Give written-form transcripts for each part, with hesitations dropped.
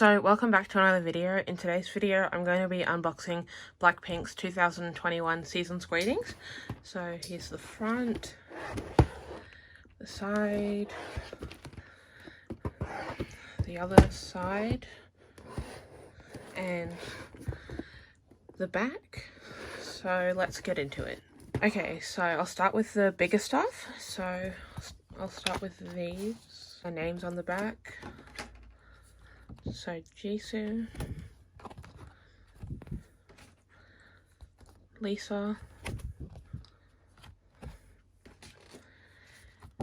So welcome back to another video. In today's video I'm going to be unboxing BlackPink's 2021 season's greetings. So here's the front, the side, the other side, and the back. So let's get into it. Okay, so I'll start with the bigger stuff. So I'll start with these. The names on the back. So Jisoo, Lisa,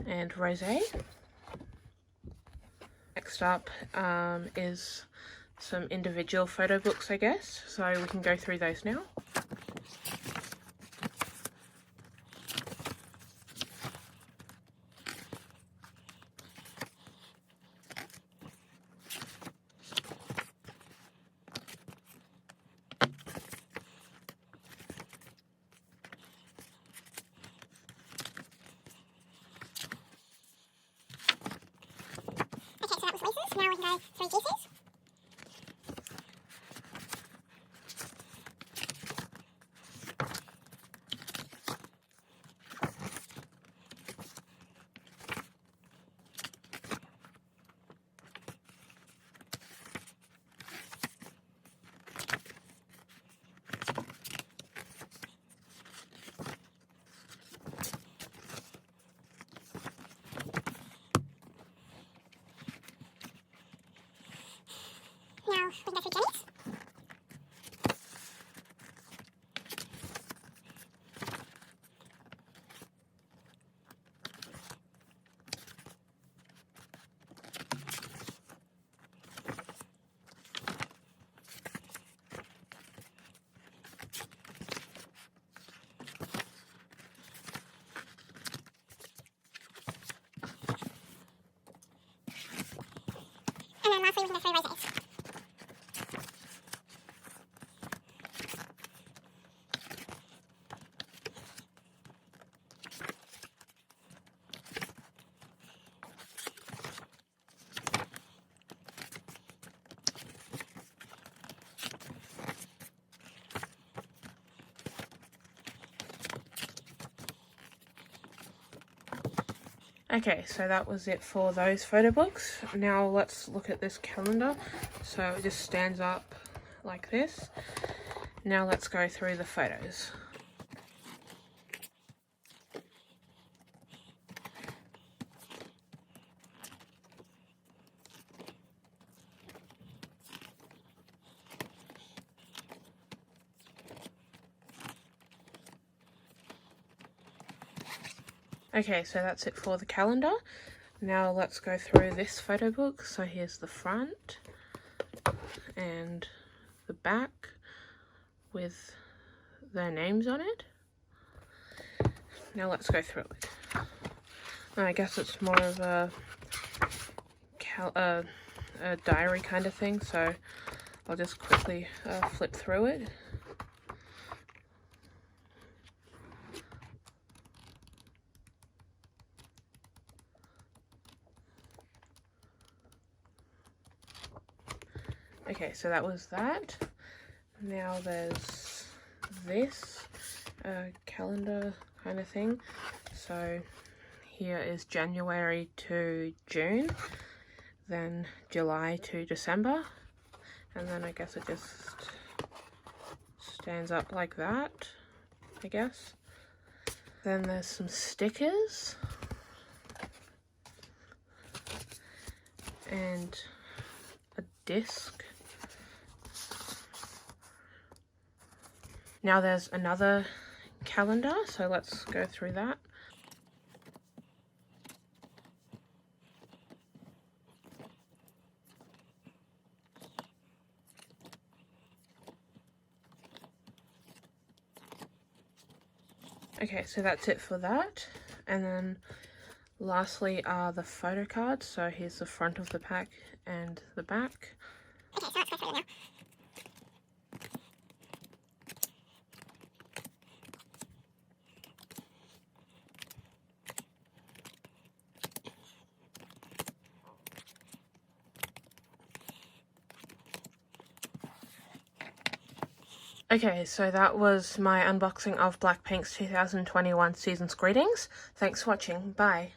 and Rose. Next up is some individual photo books, I guess. So we can go through those now. Now we can go through Jisoo's. Now we can go through Jenny's. And then lastly we can go through Rose's. Okay, so that was it for those photo books. Now let's look at this calendar. So it just stands up like this. Now let's go through the photos. Okay, so that's it for the calendar. Now let's go through this photo book. So here's the front and the back with their names on it. Now let's go through it. I guess it's more of a diary kind of thing, so I'll just quickly flip through it. Okay, so that was that. Now there's this calendar kind of thing. So here is January to June, then July to December, and then I guess it just stands up like that, I guess. Then there's some stickers and a disc. Now there's another calendar, so let's go through that. Okay, so that's it for that. And then lastly are the photo cards. So here's the front of the pack and the back. Okay, so let's go through them now. Okay, so that was my unboxing of BlackPink's 2021 Season's Greetings. Thanks for watching. Bye.